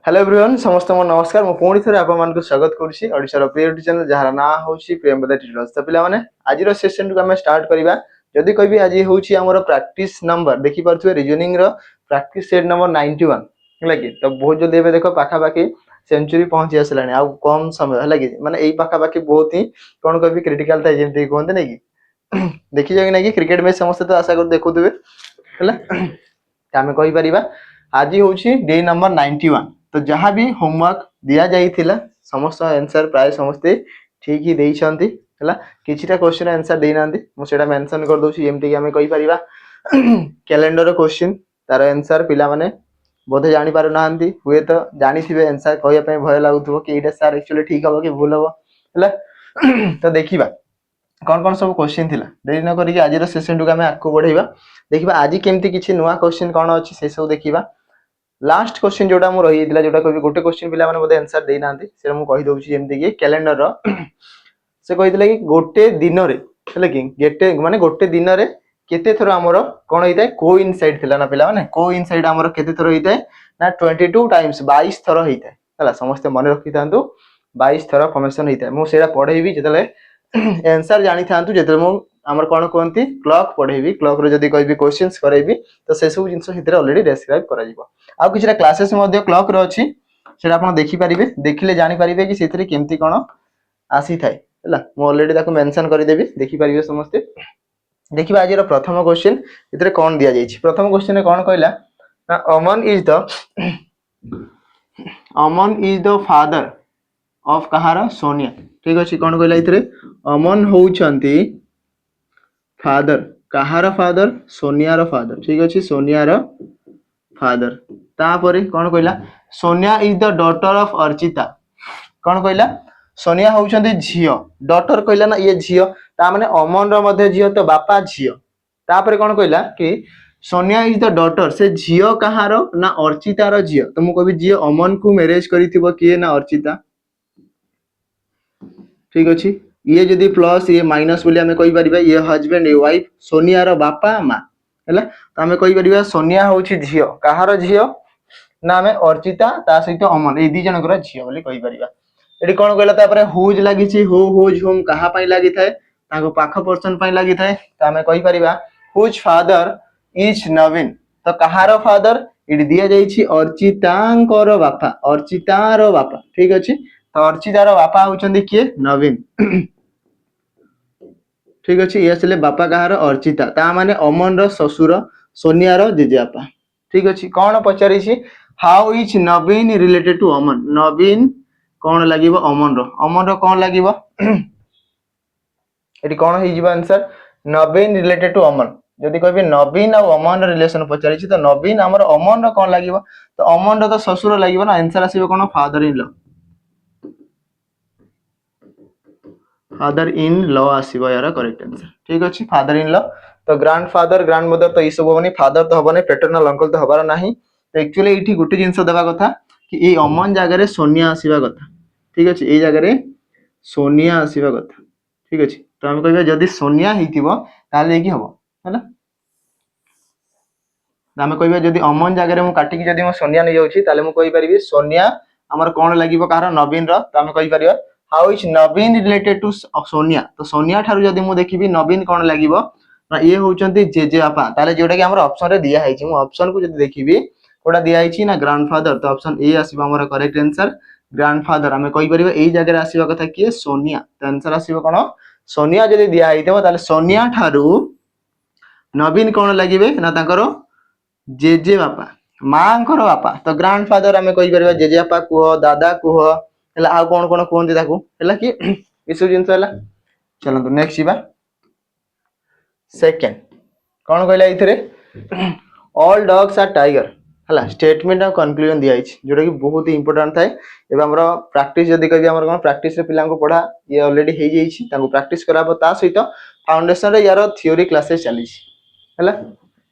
Hello everyone समस्त को नमस्कार मु पुणी थे आपको स्वागत करुच्ची ओडिशार प्रिय यूट्यूब चैनल जार ना हूँ प्रियंवदा ट्यूटोरियल्स। तो पिलाने आज सेशन को आम स्टार्ट करवा जदि कह आज हूँ आम प्रैक्टिस नंबर देखिपे रिजनिंग प्रैक्टिस सेट नंबर 91 है कि तो बहुत जल्दी देख पाखापाखि सेंचुरी पहुंची आसला आ कम समय है कि माने यही पाखापाखि बहुत ही कौन कह क्रिटिकाल था जमी कहते ना कि देखी कि ना कि क्रिकेट मैच समस्त तो आशा कर देखुवे है आम कहीपर आज हूँ डे नंबर 91। तो जहाँ भी होमवर्क दिया जाइथिला समस्त आंसर प्राय समस्ते ठीक ही देइछंती हला किछिटा क्वेश्चन आंसर देइ नांती मु सेटा मेंशन कर दोछि जेमति कि हमें कहि परिबा कैलेंडर क्वेश्चन तार आंसर पिला माने बोधे जानि पारु नांती हुए तो जानि थिबे आंसर कहया पे भय लागुथबो कि एटा सर एक्चुअली ठीक हबो कि भूल हबो हला तो देखिबा कौन कौन सब क्वेश्चन थिला देरी न करिके आज रो सेशन टु हमें आकु बढ़ाइबा देखिबा आज केमति किछि नुवा क्वेश्चन कोन अछि से सब देखिबा लास्ट क्वेश्चन जोटा मु रही थिला जोटा कभी गोटे क्वेश्चन पिला माने बोधे आंसर देइ नांती से मु कहि दोछि जेमति कि कैलेंडर रो से कहितले कि गोटे दिन रे हले कि गेटे माने गोटे दिन रे केते थरो हमरो कोन होइताय कोइनसाइड थिला ना पिला माने कोइनसाइड हमरो केते थरो होइताय ना 22 टाइम्स 22 थरो होइताय हला समस्त मन रखि थांतु 22 थरो फॉर्मेशन होइताय मु सेरा पढेबी जेतले आंसर जानि थांतु जेतले मु हमर कोन कोनती क्लॉक पढेबी क्लॉक रो जदी कहबी क्वेश्चंस करेबी तो से सब जिंस हितरे ऑलरेडी डिस्क्राइब करा जिवो आ किछरा क्लासेस मध्ये क्लॉक रो अछि सेटा आपण देखि परिबे देखिले जानि परिबे कि सेथरे केमती कोन आसी थाय हला मु ऑलरेडी ताको मेंशन करि देबी देखि परिबे समस्त देखिबा आज रो प्रथम क्वेश्चन इतरे कोन दिया जाइछि प्रथम क्वेश्चन कोन कहला ना Aman is the father of कहार सोनिया ठीक अछि कोन कहला इतरे अमन होउछंती फादर कहार फादर सोनिया रो फादर ठीक अछि सोनिया रो फादर तापरे कोन कहला Sonia is the daughter of Archita कोन कहला सोनिया होउछंती झियो डॉटर कहला ना ये झियो ता माने अमन रो मध्ये झियो तो बापा झियो तापरे कोन कहला कि सोनिया इज द डॉटर से झियो कहारो ना अर्चिता रो झियो तो मु कहबी झियो अमन को मैरिज करिथिबो किए ना अर्चिता ठीक अछि ये जदी प्लस ये माइनस बोली हमें कहि परिबा ये हस्बैंड ये वाइफ सोनिया रो बापा मां हैला तो हमें कहि परिबा सोनिया होउछि झियो कहारो झियो ना हमें अर्चिता ता सहित अमन ए दी जन कर झियो बोली कहि परिबा एडी कोन कहला तापरे हुज लागि छि हु हुज होम कहा पई लागि थाए ताको पाख पर्सन पई लागि थाए तो हमें कहि परिबा हुज फादर इज नवीन तो कहारो फादर एडी दिया जाई छि अर्चितांकर बापा ठीक अछि तो अर्चितार बापा होउछंदी किए नवीन ठीक अछि ये असले बापा कहार अर्चिता ता माने अमन रो ससुर सोनिया रो जेजेबापा ठीक अछि कोन पचारि छि how is Naveen related to Aman Naveen कोन लागिवो अमन रो कोन लागिवो एटी कोन हि जिवो answer Naveen related to Aman जदि कहबे नवीन और अमन रो रिलेशन पचारि छि तो नवीन हमर अमन रो कोन लागिवो तो अमन रो तो ससुर लागिवो ना आंसर आसीबो कोन फादर इन लॉ आसीबो यार करेक्ट आंसर ठीक अछि फादर इन लॉ तो ग्रैंडफादर ग्रैंडमदर तो ई सब होबनी फादर तो होबनी पैटर्नल अंकल तो हबार नाही तो एक्चुअली एठी गुटे जिंस देबा कथा कि ए अमन जागा रे सोनिया आसीबा कथा ठीक अछि ए जागा रे सोनिया आसीबा कथा ठीक अछि तो हम कहबे जदी सोनिया हितिबो ताले की हबो हैला हम कहबे जदी अमन जागा रे मु काटी कि जदी मु सोनिया नै जाउछि ताले मु कहि परिबी सोनिया हमर कोन लागिवो कहार नवीन रो तो हम कहि परिबा how is Naveen related to Sonia तो सोनिया ठारू जदी मु देखिबी नवीन कोन लागिवो ना ये होउचंती जेजेबापा ताले जोटा कि हमर ऑप्शन रे दिया हैछि मु ऑप्शन को जदी देखिबी कोडा दिया हैछि ना ग्रैंडफादर तो ऑप्शन ए आसीबो हमर करेक्ट आंसर ग्रैंडफादर हमें कहि परिबा एई जगह रे आसीबा कथा कि सोनिया तो आंसर आसीबो कोन सोनिया जदी दिया हैथिबो ताले सोनिया ठारू नवीन कोन लागिबे ना ताकरो जेजेबापा मांकर बापा तो ग्रैंडफादर हमें कहि परिबा जेजेबापा को दादा को हला आ कोन कोन कोन ताकू हला कि इसु जिंस हला चलंतु नेक्स्ट जीवा सेकंड कोन कहला इथरे ऑल डॉग्स आर टाइगर हला स्टेटमेंट और कंक्लूजन दिया हिच जोटा कि बहुत ही इंपोर्टेंट थाए एबे हमरो प्रैक्टिस जदी कहबी हमर कोन प्रैक्टिस रे पिलां को पढा ये ऑलरेडी हे जाई छि ताको प्रैक्टिस कराबो ता सहित फाउंडेशन रे यार थ्योरी क्लासेस चली छि हला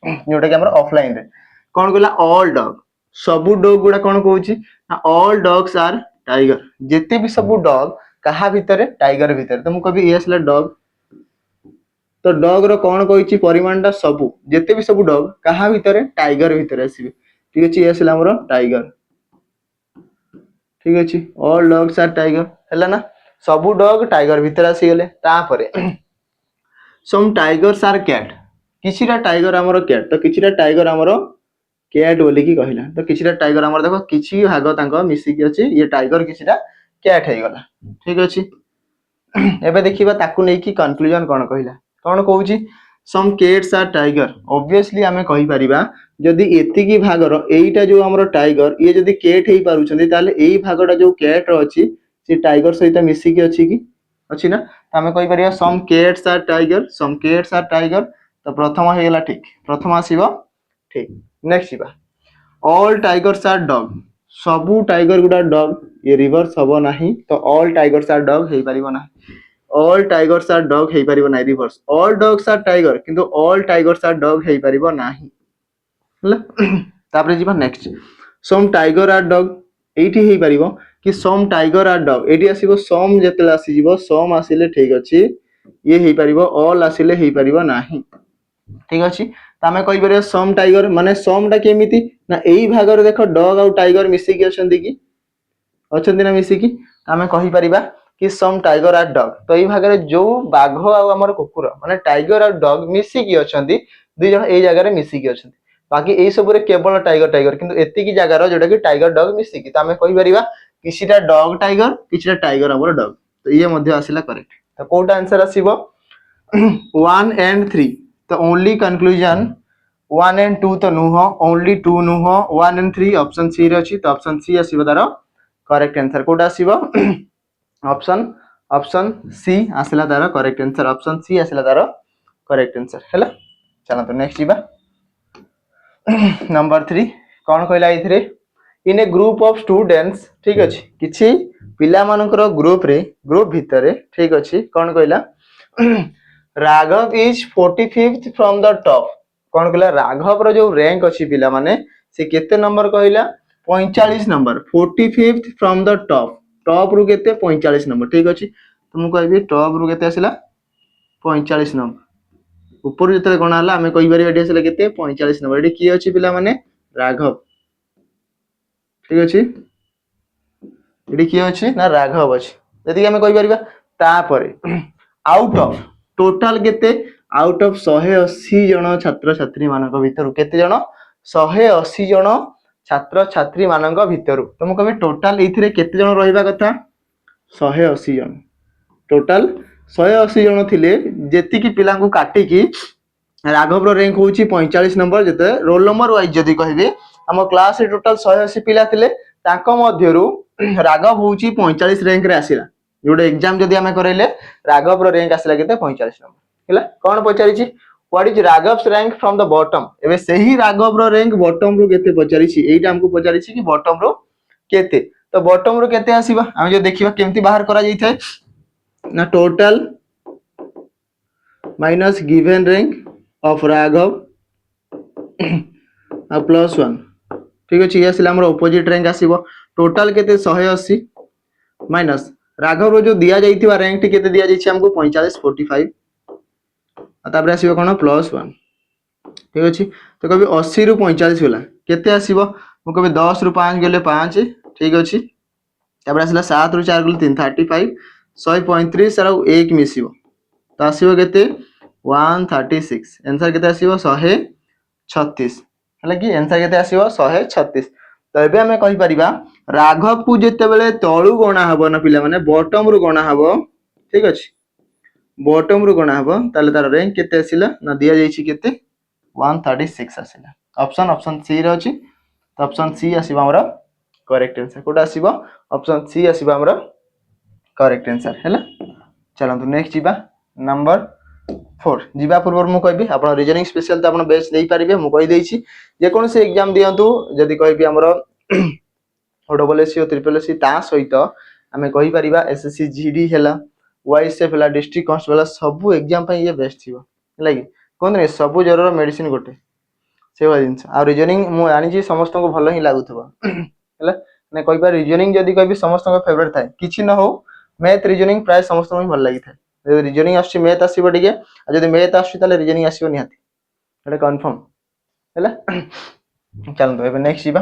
जोटा कि हमर ऑफलाइन रे कोन कहला ऑल डॉग सबु डॉग गुडा कोन कहूची ना ऑल डॉग्स आर टाइगर जेते भी सबु डॉग कहा भितरे टाइगर भितरे तो मु कहबी ए असला डॉग तो डॉग रो कोन कहूची परिमाणटा सबु जेते भी सबु डॉग कहा भितरे टाइगर भितरे आसीबे ठीक अछि ए असला हमरो टाइगर ठीक अछि ऑल डॉग्स आर टाइगर हैला ना सबु डॉग टाइगर भीतर आसी गले तापरे सम टाइगर्स आर कैट किछिटा टाइगर हमरो कैट तो किछिटा टाइगर हमरो कैट बोली की कहिला तो किछिटा टाइगर हमरो देखो किछि भाग तांको मिसी की अछि ये टाइगर किछिटा कैट हे गला ठीक अछि एबे देखिबा ताकू नै की कंक्लूजन कोन कहिला कोन कहूची some cats are tiger obviously आमे कहि परिबा जदि एति की भागर एईटा जो हमरो टाइगर ये जदि कैट हेई पारुछन्ती ताले एई भागटा जो कैट रो अछि से टाइगर सहित मिसी की अछि की अछि ना आमे कहि परिबा सम कैट्स आर टाइगर तो प्रथम हे गेला ठीक प्रथम आसीबो ठीक नेक्स्ट जीवा ऑल टाइगर्स आर डॉग सबू टाइगर गुडा डॉग ये रिवर्स हबो नाही तो ऑल टाइगर्स आर डॉग हेई परिबो ना ऑल टाइगर्स आर डॉग हेई परिबो नाही reverse all dogs are tiger किंतु ऑल टाइगर्स आर डॉग हेई परिबो नाही हला तापरे जीवा next some tiger are dog एठी हेई परिबो कि सम टाइगर आर डॉग एठी आसीबो सम जेतले आसी जीवो सम आसीले ठीक अछि ये हेई परिबो ऑल आसीले हेई परिबो नाही ठीक अछि त आमे कहि परिबा सम टाइगर माने सम टा केमिति ना एई भागर देखो डॉग और टाइगर मिसी की अछंती की अछंती ना मिसी की आमे कहि परिबा कि सम टाइगर आर डॉग तो एई भागर जो बाघ आ हमर कुकुर माने टाइगर और डॉग मिसी की अछंती दुई जण एई जगह रे मिसी की अछंती बाकी एई सब रे केवल टाइगर टाइगर किंतु एति की जगह रो जोटा की टाइगर डॉग मिसी की त आमे कहि परिबा किछिटा डॉग टाइगर किछिटा टाइगर हमर डॉग तो ये मध्ये आसीला करेक्ट तो कोटा आंसर आसीबो 1 and 3 तो ओनली कंक्लूजन 1 and 2 तो नुह ओनली 2 नुह 1 and 3 ऑप्शन सी रे अछि तो ऑप्शन सी आसीबो तारो करेक्ट आंसर कोटा आसीबो ऑप्शन सी आसीला तारो करेक्ट आंसर ऑप्शन सी आसीला तारो करेक्ट आंसर हैला चला तो नेक्स्ट जीवा नंबर 3 कोन कहला इथरे इन ए ग्रुप ऑफ स्टूडेंट्स ठीक अछि किछि पिला मानकर ग्रुप भितरे ठीक अछि कोन कहला Raghav is 45th from the top कोन कहला राघव रो जो रैंक अछि पिला माने से केते नंबर कहला 45 number 45th from the top रु केते 45 नंबर ठीक अछि तुम कहबी टॉप रु केते आसिला 45 नंबर ऊपर जते कोन हला हमें कहि बारी एडी आसिला केते 45 नंबर एडी की अछि पिला माने राघव ठीक अछि एडी की अछि ना राघव अछि यदि हमें कहि परिबा तापरे आउट ऑफ टोटल केते आउट ऑफ 180 जण छात्र छात्री मानक भितरु केते जण 180 जण छात्र छात्री मानक भितरु तुम कहबे टोटल इथिरे केते जण रहिबा कथा 180 जण टोटल 180 जण थिले जेति की पिला को काटी की राघव रो रैंक होची 45 नंबर जते रोल नंबर वाइज जदी कहबे हम क्लास रे टोटल 180 पिला थिले ताको मध्यरु राघव होची 45 रैंक रे आसीला जोडे एग्जाम जदी हमें करैले राघव रो रैंक आसीला केते 45 नंबर हैला कोन पचारिची what is Raghav's rank from the bottom एबे सही Raghav row rank bottom row केते पचारिची एटा हमको पचारिची कि बॉटम रो केते तो बॉटम रो केते आसीबा हम जो देखिबा केमती बाहर करा जाई थाए ना total minus given rank of Raghav आ प्लस 1 ठीक अछि ये आसीला हमर ऑपोजिट रैंक आसीबो टोटल केते 180 माइनस राघव रो जो दिया जाइथिबा रैंक टी केते दिया जाइछि हमको 45 45 आ तापर आसीबो कोन प्लस 1 ठीक अछि तो कभी 80 रु 45 होला केते आसीबो मु कभी 10 रु 5 गेले 5 ठीक अछि तापर आसीला 7 रु 4 गेले 3 35 135 और 1 मिसिबो तो आसीबो केते 136 आंसर केते आसीबो 136 हला कि आंसर केते आसीबो 136 तो एबे हमें कहि परिबा राघव को जेते बेले तळु गणा हबो ना पिला माने बॉटम रु गणा हबो ठीक अछि बॉटम रु गणा हबो ताले तार रैंक केते आसीला ना दिया जाईछि केते 136 आसीला ऑप्शन सी रे अछि तो ऑप्शन सी आसीबा हमरा करेक्ट आंसर कोटा आसीबा ऑप्शन सी आसीबा हमरा करेक्ट आंसर हैला चलंतु नेक्स्ट जीबा नंबर 4 जीवा पूर्व मु कहबी आपण रीजनिंग स्पेशल तो आपण बेस देई परिबे मु कहि देइछि जे कोन से एग्जाम दियंतु जदी कहबी हमरो डबलएससी और ट्रिपल एससी ता सहित हमें कहि परिबा एसएससी जीडी हैला वाईएसएफ हैला डिस्ट्रिक्ट कांस्टेबल सब एग्जाम पे ये बेस्ट थिबो हैला कि कोन रे सब जरर मेडिसिन गोटे सेवा जिंस आ रीजनिंग मु आनी छी समस्त को भलो ही लागुथबो हैला ने कहिबा रीजनिंग जदी कहबी समस्त को फेवरेट थाए किछि न हो मैथ रीजनिंग प्राय समस्त को भल लागि थाए जदी रीजनिंग आसी मैथ आसीबो डिगे आ जदी मैथ आसी ताले रीजनिंग आसीबो निहाती एटा कंफर्म हैला चलन तो एबे नेक्स्ट जीबा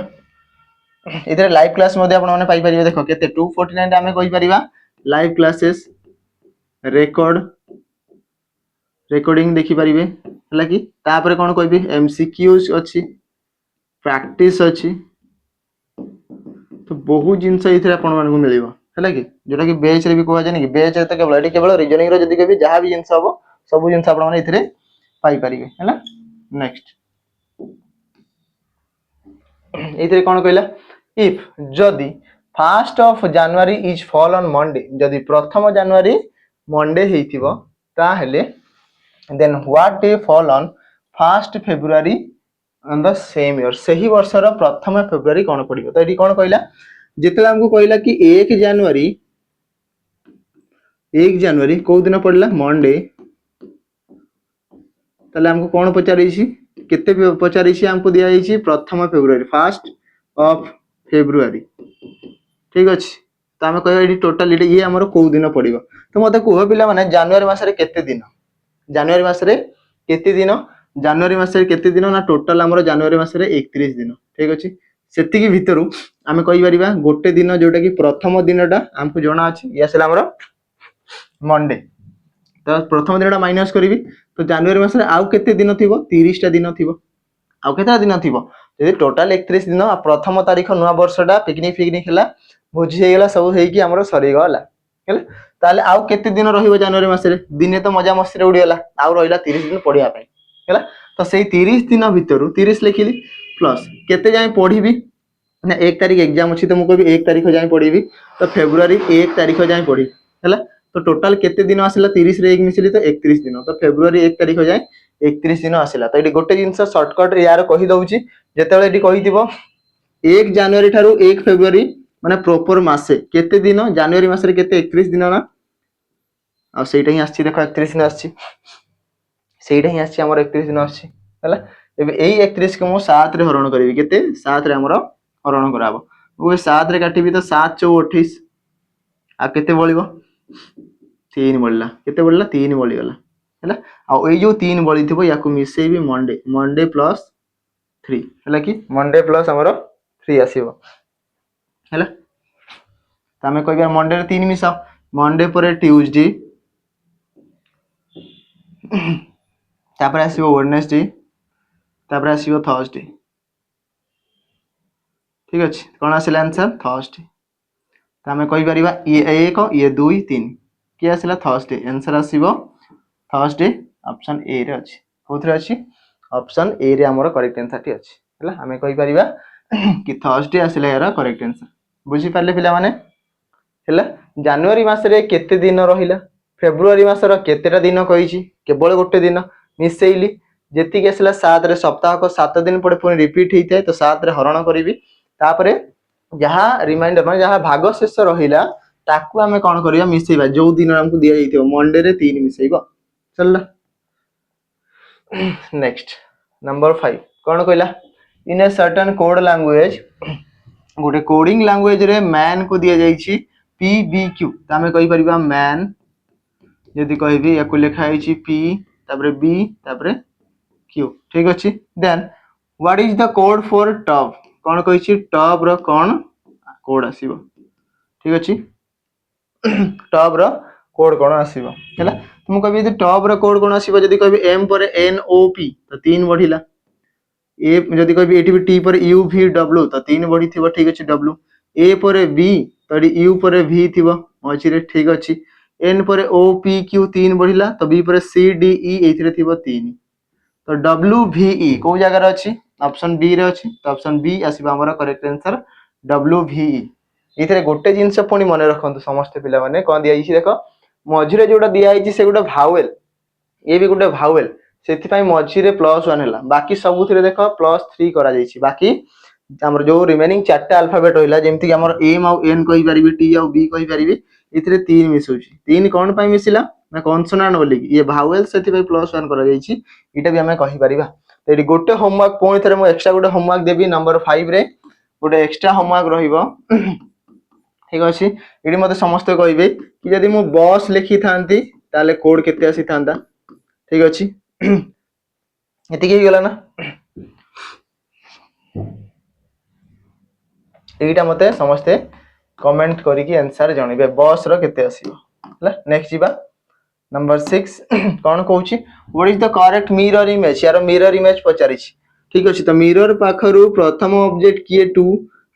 इधर लाइव क्लास मध्ये आपण माने पाई परिबे देखो केते 249 आमे कहि परिबा लाइव क्लासेस रेकॉर्डिंग देखि परिबे हला कि तापर कोन कहबी एमसीक्यूज अछि प्रैक्टिस अछि तो बहुत जिंस इथरे आपण मानकु मिलिबो हला कि जोटा कि बेच रे भी कोआ जाने कि बेच रे तो केवल रीजनिंग रो जदी कहबी जहां भी जिंस हबो सब जिंस आपण माने इथरे पाई परिबे हला नेक्स्ट इथरे कोन कहला इफ जदी first of January is fall on Monday जदी प्रथम जनवरी मंडे हेतिबो ताहेले then what day fall on first February on the same year सही वर्षर प्रथम फेब्रुआरी कोन पडिबो तो एठी कोन कहला जेतला हमकु कहला कि 1 जनवरी को दिन पड़ला मंडे ताले हमको कोन पचारिछि केते पचारिछि हमको दिया जाइछि प्रथम फेब्रुआरी फर्स्ट ऑफ फेब्रुआरी ठीक अछि तो हमें कहबा एठी टोटल ये हमर को दिन पड़िबो तो मते कुह पिला माने जनवरी मासरे केते दिन जनवरी मासरे केते दिन जनवरी मासरे केते दिन ना टोटल हमर जनवरी मासरे 31 दिन ठीक अछि सेति की भितरु हमें कहि परिबा गोटे दिन जोटा कि प्रथम दिनटा हमको जणा अछि यासला हमर मंडे तो प्रथम दिनटा माइनस करिवि तो जनवरी मासरे आउ केते दिन थिबो 30 टा दिन थिबो आउ केते दिन थिबो यदि टोटल 31 दिन प्रथम तारीख नुआ वर्षटा पिकनिक हला भोजी हे गला सब हे कि हमर सरी गला हेला ताले आउ केते दिन रहिबो जनवरी मासरे दिने तो मजा मस्ती रे उडी गला आउ रहिला 30 दिन पढिया पय हेला तो सेही 30 दिन भितरु 30 लिखिली प्लस केते जाय पढिबी ना 1 तारीख एग्जाम अछि तो मु कहबी 1 तारीख जाय पढिबी तो फेब्रुआरी 1 तारीख जाय पढी हेला तो टोटल केते दिन आसिला 30 रे 1 मिसिली तो 31 दिन तो फेब्रुआरी 1 तारीख जाय 31 दिन आसिला तो एटी गोटे जिंस शॉर्टकट रे यार कहि दउची जेतेले एटी कहिथिबो 1 जनवरी थारु 1 फेब्रुआरी माने प्रॉपर मासे केते दिन जनवरी मासरे केते 31 दिन ना आ सेटा ही आछि देखो 31 दिन आछि सेटा ही आछि हमर 31 दिन आछि हला एबे एई 31 को मु 7 रे हरण करबी केते 7 रे हमर हरण कराबो ओ 7 रे काटिबी तो 7 4 28 आ केते बळिबो 3 बळला केते बळला 3 बळी गला हला आ ओई जो 3 बळी थिबो याकू मिसेबी मंडे प्लस 3 हला कि मंडे प्लस हमर 3 आसीबो हला तमे कहबा मंडे रे 3 मिसाओ मंडे परे ट्यूसडे तापर आसीबो वेडनेसडे तापर आसीबो थर्सडे ठीक अछि कोन आसीला आंसर थर्सडे तमे कहि परिबा ये 1 ये 2 3 के आसीला थर्सडे आंसर आसीबो थर्सडे ऑप्शन ए रे अछि कोथरे अछि ऑप्शन ए रे हमर करेक्ट आंसर टी अछि हला हमें कहि परिबा कि थर्सडे आसीला यार करेक्ट आंसर बुझी पारले पिला माने हला जनवरी मासरे केते दिन रहिला फेब्रुआरी मासर केतेटा दिन कहिछि केवल गोटे दिन मिसेइली जेति केसला 7 रे सप्ताह को 7 दिन पड़े पुनी रिपीट हेइते तो 7 रे हरण करिवि तापरे जहा रिमाइंडर माने जहा भाग शेष रहिला ताकू हमें कोन करिया मिसेइबा जो दिन हमकु दिया जइथिबो मंडे रे 3 मिसेइबो चलला नेक्स्ट नंबर 5 कोन कहला इन ए सर्टेन कोड लैंग्वेज गोटे कोडिंग लैंग्वेज रे मैन को दिया जाइछि पीबीक्यू त हमें कहि परिबा मैन यदि कहबी याकू लिखा है पी तापरे बी तापरे क्यू ठीक अछि then what is the code for top कोन कहिछि टॉप रो कोन कोड आसीबो ठीक अछि टॉप रो कोड कोन आसीबो हैला तुम कहबी जे टॉप रो कोड कोन आसीबो यदि कहबी एम पर एन ओ पी तो 3 बढ़िला ए यदि कहबी एटी टी पर यू वी डब्ल्यू तो 3 बढ़ी थिबो ठीक अछि डब्ल्यू ए पर बी तो यू पर वी थिबो मझी रे ठीक अछि एन पर ओ पी क्यू 3 बढ़िला तो बी पर सी डी ई एथिरे थिबो 3 तो डब्ल्यू वी ई को जगह रे अछि ऑप्शन बी रे अछि तो ऑप्शन बी आसीबा हमर correct answer W V E इथरे गोटे जिंस पुनी मने रखंतु समस्त पिला माने कोन दिया हिछि देखो मझी रे जोटा दिया हिछि से गोटे भावेल ए भी गोटे भावेल सेति पई मझी रे +1 हैला बाकी सब थिरे देखो +3 करा जाइछि बाकी हमर जो रिमेनिंग चारटा अल्फाबेट होइला जेमति कि हमर एम आ एन कहि परिबी टी आ बी कहि परिबी इथरे 3 मिसुछि 3 कोन पई मिसिला ना कॉन्सोनेंट बोली ये भावेल सेति पई +1 करा जाइछि इटा भी हमें कहि परिबा तो एडी गोटे होमवर्क कोन थरे मो एक्स्ट्रा गोटे होमवर्क देबी नंबर 5 रे गोटे एक्स्ट्रा होमवर्क रहिबो ठीक अछि एडी मते समस्त कहिबे कि यदि मु बॉस लिखि थांती ताले कोड केते आसी थांता ठीक अछि एति के गेला ना एटा मते समस्ते कमेंट करिकी आंसर जणिबे बस रो केते आसीबो हला नेक्स्ट जीवा नंबर 6 कोन कहूची what is the correct mirror image यार मिरर इमेज पचारि ठीक अछि तो मिरर पाखरु प्रथम ऑब्जेक्ट किए 2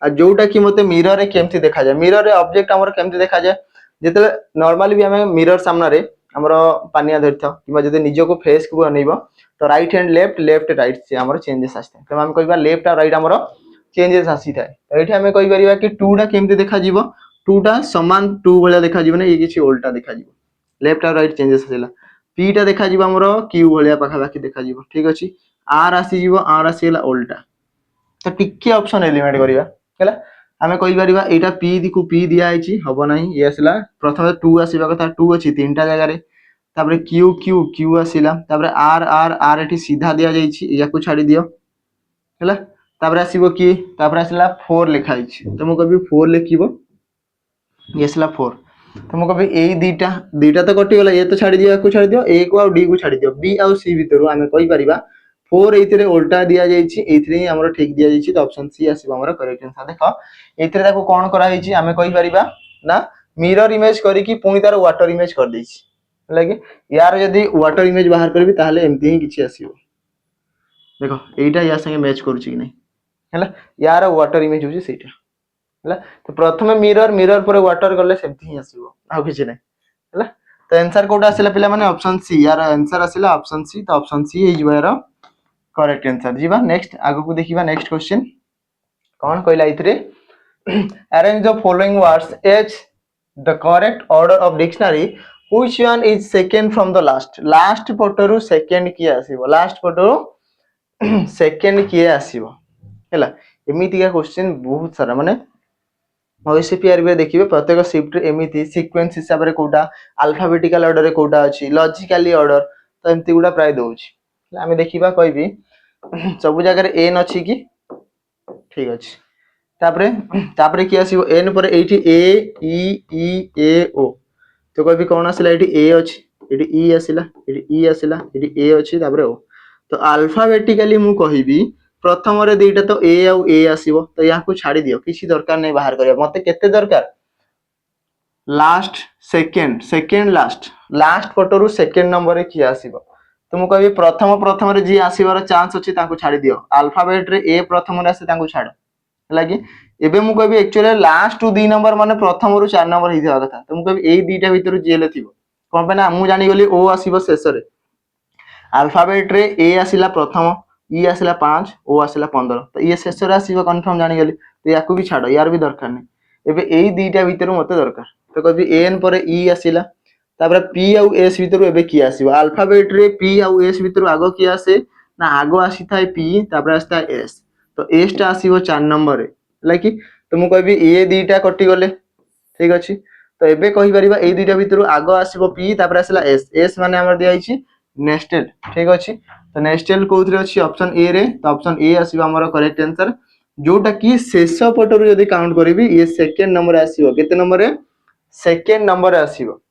आ जोटा कि मते मिरर रे केमति देखा जाय मिरर रे ऑब्जेक्ट हमर केमति देखा जाय जेते नॉर्मली भी हमें मिरर सामने रे हमर पानिया धरथ किबा जदि निजो को फेस को अनैबो तो right hand left left right से हमर चेंजेस आस्ते तो हम कहबा लेफ्ट और राइट हमर चेंजेस आसी थाए तो एठी हमें कहि परिबा कि 2 टा केमति देखा जीवो 2 टा समान 2 भलिया देखा जीवो ने ये किछि उल्टा देखा जीवो लेफ्ट और राइट चेंजेस आसिला पी टा देखा जीवो हमर क्यू भलिया पाखा बाकी देखा जीवो ठीक अछि आर आसी जीवो आर आसीला उल्टा तो टिके ऑप्शन एलिमिनेट करिबा हैला हमें कहि परिबा एटा पी दिकु पी दिया आइछि हबो नाही ये आसिला प्रथम 2 आसीबा कथा 2 अछि तीनटा जगह रे तापरे क्यू क्यू क्यू आसिला तापरे आर आर आर एठी सीधा दिया जाइछि याकु छाडी दियो हैला तापरे आसीबो की तापरे आसिला 4 लिखा आइछि तो मो कभी 4 लिखिबो ये आसिला 4 तो मो कभी ए दीटा दीटा तो कटि गला ये तो छाडी दियो याकु छाडी दियो ए को आ डी को छाडी दियो बी आ सी भितरु हमें कहि परिबा 4 एथिरे उल्टा दिया जाइछि एथिरे हमरो ठीक दिया जाइछि तो ऑप्शन सी आसीबो हमरो करेक्ट आंसर देखो एथिरे ताको कोन करा हिछि हमें कहि परिबा ना मिरर इमेज करी की पुनी तार वाटर इमेज कर दैछि लागे यार यदि वाटर इमेज बाहर करबी ताहले एमती ही किछि आसीबो देखो एटा या संगे मैच करूछि कि नै हैला यार वाटर इमेज होछि सेटा हैला तो प्रथमे मिरर मिरर पर वाटर करले सेमती ही आसीबो आ किछि नै हैला तो आंसर कोटा आसिला पिला माने ऑप्शन सी यार आंसर आसिला ऑप्शन सी तो ऑप्शन सी हे जिबा यार करेक्ट आंसर जीवा नेक्स्ट आगो को देखिबा नेक्स्ट क्वेश्चन कोन कहला इथरे arrange the following words as the correct order of dictionary which one is second from the last पटरु सेकंड की आसीबो लास्ट पटरु सेकंड की आसीबो हैला एमिति का क्वेश्चन बहुत सारा माने ओएसपीआर बे देखिबे प्रत्येक शिफ्ट एमिति सीक्वेंस हिसाब रे कोटा अल्फाबेटिकल ऑर्डर रे कोटा अछि लॉजिकली ऑर्डर तो एमिति गुडा प्राय दोछि हमें देखिबा कहबी सब जगह रे एन अछि कि ठीक अछि तापरे तापरे की आसीबो एन पर एठी ए ई ओ तो कहबी कोन आसिला एठी ए अछि एठी ई आसिला एठी ई आसिला एठी ए अछि तापरे ओ तो अल्फाबेटिकली मु कहबी प्रथम रे दुईटा तो ए आ ए आसीबो तो या को छाडी दियो किछि दरकार नै बाहर करिया मते केते दरकार last second second last last पटरु सेकंड नंबर रे की आसीबो तो मु कहबी प्रथम रे जी आसीबार चांस अछि ताको छाडी दियो अल्फाबेट रे ए प्रथम रे आसे ताको छाड लागी एबे मु कहबी एक्चुअली लास्ट टू 2 नंबर माने प्रथम रु 4 नंबर हिदिया कथा तो मु कहबी ए दीटा भीतर जे लेथिबो कोन पे ना मु जानि गली ओ आसीबो शेष रे अल्फाबेट रे ए आसीला प्रथम ई आसीला 5 ओ आसीला 15 तो ये शेष रे आसीबो कंफर्म जानि गली तो याकू भी छाडो यार भी दरकार नै एबे ए दीटा भीतर मते दरकार तो कहबी एन पर ई आसीला तापर पी आ एस भीतर एबे की आसीबो अल्फाबेट रे पी आ एस भीतर आगो की आसे ना आगो आसी थाए पी तापर आस्ता एस तो एस टा आसीबो 4 नंबर रे लाकी तो मु कहबी ए दीटा कटि गले ठीक अछि तो एबे कहि परिबा ए दीटा भीतर आगो आसीबो पी तापर आसीला एस एस माने हमर दिया आइछि नेस्टेड ठीक अछि तो नेस्टेड कोथरे अछि ऑप्शन ए रे तो ऑप्शन ए आसीबो हमर करेक्ट आंसर जोटा की शेष पटरु यदि काउंट करिबी ये सेकंड नंबर आसीबो केते नंबर रे सेकंड नंबर आसीबो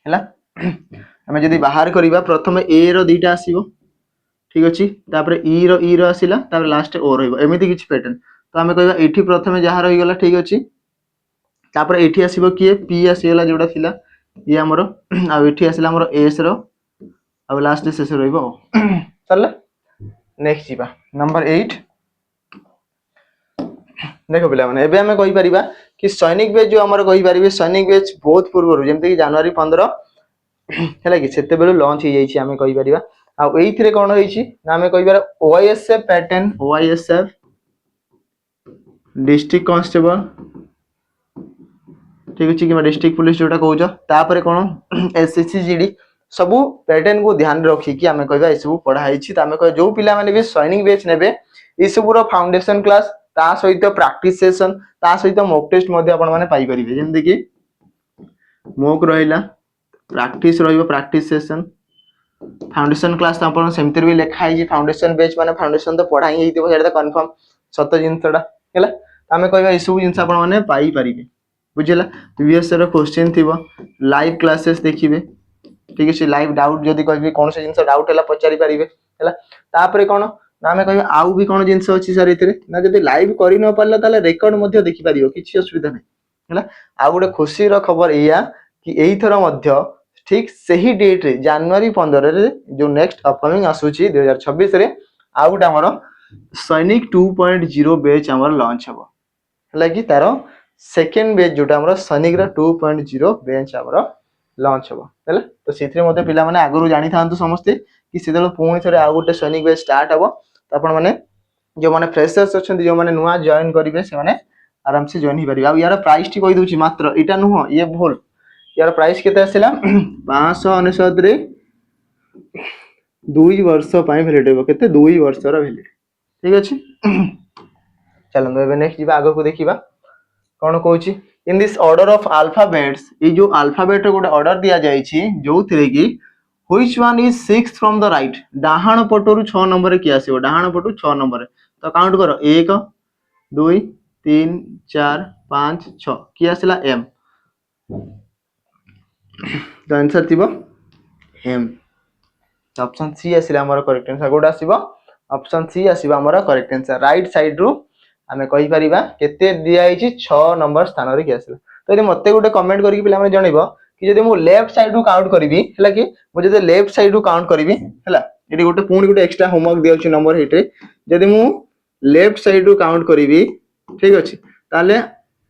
हैला हमें जदी बाहर करिबा प्रथम ए रो दीटा आसीबो ठीक अछि तापर ई रो आसीला तापर लास्ट ओ रहइबो एमिति किछ पैटर्न तो हमें कहबा एठी प्रथम जहा रहि गेला ठीक अछि तापर एठी आसीबो की पी आसीला जोडा थिला ये हमरो आ एठी आसीला हमरो एस रो आ लास्ट शेष रहइबो चलला नेक्स्ट जीवा नंबर 8 देखो पिला माने एबे हमें कहि परिबा कि सैनिक बेच जो हमर कहि परिबे सैनिक बेच बहुत पूर्व जेमते कि जनवरी 15 हैला कि सेते बेलु लॉन्च हो जाईछि हमें कहि परिबा आ एइथिरे कोन होईछि ना हमें कहि बार ओआईएसएफ पैटर्न ओआईएसएफ डिस्ट्रिक्ट कांस्टेबल ठीक अछि कि डिस्ट्रिक्ट पुलिस जोटा कहउछ तापर कोन एसएससी जीडी सबु पैटर्न को ध्यान रखी कि हमें कहबा ए सब पढाई छी त हमें कह जो पिला माने भी सैनिक बेच नेबे ई सब रो फाउंडेशन क्लास ता सहित प्रैक्टिस सेशन ता सहित मॉक टेस्ट मध्ये आपण माने पाई परिबे जेंति कि मॉक रहिला प्रैक्टिस रहिबो प्रैक्टिस सेशन फाउंडेशन क्लास आपण सेमतिर भी लिखा है फाउंडेशन बेच माने फाउंडेशन तो पढाई हेतिबो सेटा कंफर्म सत जिंसडा हैला हमें कहबा ई सब जिंस आपण माने पाई परिबे बुझिला वीएस रो क्वेश्चन थिबो लाइव क्लासेस देखिबे ठीक है लाइव डाउट जदी कहबी कोन से जिंस डाउट हला पचारि परिबे हला तापरे कोन ना आम कह आउ भी कौन जिनस अच्छी सर ये ना जब लाइव कर न पारा ताले रेकर्ड देखिपर किसी असुविधा नहीं है। आउ गोटे खुशी खबर या कि एथर ठीक सही डेट रे जनवरी 15 रे जो नेक्स्ट अपकमिंग आसूची 2026 रे आउ गोटे आमर सैनिक 2.0 बैच आमर लॉन्च हबो है कि तार सेकेंड बैच जोटा आमर सैनिक रा 2.0 बैच आमर लॉन्च हबो है। तो सेथरे मते पिला माने आगरु जानि थांतु समस्ते कि सेदल पुणी थरे आउ गोटे सैनिक बैच स्टार्ट हबो। तो आपण माने जो माने फ्रेशर्स अछंती जो माने नुवा जॉइन करिवे से माने आराम से जॉइन ही परिबे। आ यार प्राइस टी कहि दोछि मात्र एटा नुह ये भूल यार प्राइस केते आसिला 599 रे 2 वर्ष पई वैलिड हो केते 2 वर्ष रा वैलिड ठीक अछि। चलो एबे नेक्स्ट जीवा आगो को देखिबा कोन कहूछि in this order of alphabets ये जो अल्फाबेट रो गोटे ऑर्डर दिया जाई छि जो थिरे कि which one is 6 from the right डाहाण पटरु 6 नंबर रे कि आसीबो डाहाण पटु 6 नंबर रे। तो काउंट करो 1 2 3 4 5 6 कि आसिला एम। तो आंसर थिबो एम। ऑप्शन सी आसिला हमर करेक्ट आंसर गोटा आसीबो ऑप्शन सी आसीबो हमर करेक्ट आंसर राइट साइड रु आमे कहि परिबा केते दिया आइछि 6 नंबर स्थान रे कि आसिला। तो यदि मते गोटे कमेंट करके पिला माने जणिबो कि यदि मु लेफ्ट साइड रु काउंट करबी हला कि मु जदि लेफ्ट साइड रु काउंट करबी हला यदि गोटे पुणी गोटे एक्स्ट्रा होमवर्क दिया अछि नंबर हेटे यदि मु लेफ्ट साइड रु काउंट करबी ठीक अछि ताले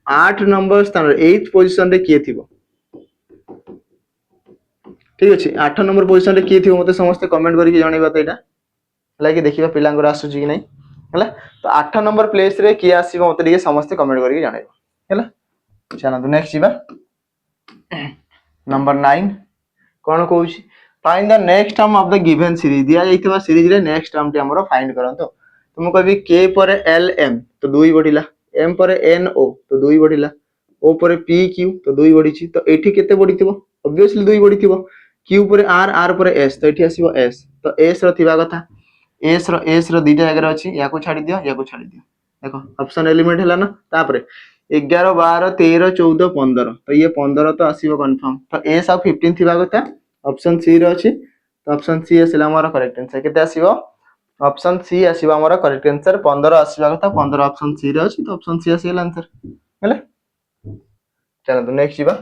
8 नंबर स्थान रे 8th पोजीशन रे किए थिबो ठीक अछि 8 नंबर पोजीशन रे किए थिबो मते समस्त कमेंट करके जणैबा तो एटा हला कि देखिबा पिलांगर आसुची कि नै हला। तो 8 नंबर प्लेस रे किए आसीबो मते दिके समस्त कमेंट करके जणैबा हला। चलो तो नेक्स्ट जीवा नंबर 9 कोन कहूची find the next term of the given series दिया जाइतबा सीरीज रे नेक्स्ट टर्म टी हमरो फाइंड करंतो। तो मु कहबी k पर l m तो 2 बढ़िला m पर n o तो 2 बढ़िला o पर p q तो 2 बढ़िची तो एठी केते बढ़िथिबो ऑब्वियसली 2 बढ़िथिबो q पर r r पर s तो एठी आसीबो s तो s रो थिबा कथा s रो दीटा जगह अछि या को छाडी दियो देखो ऑप्शन एलिमेंट हला ना तापरे 11 12 13 14 15 तो ये 15 तो आसीबो कंफर्म तो s और 15 थिबा कथा ऑप्शन सी रो अछि। तो ऑप्शन सी आसीला हमर करेक्ट आंसर केते आसीबो ऑप्शन सी आसीबो हमर करेक्ट आंसर 15 आसीबा कथा 15 ऑप्शन सी रो अछि तो ऑप्शन सी आसीला आंसर हेले। चलो तो नेक्स्ट जीवा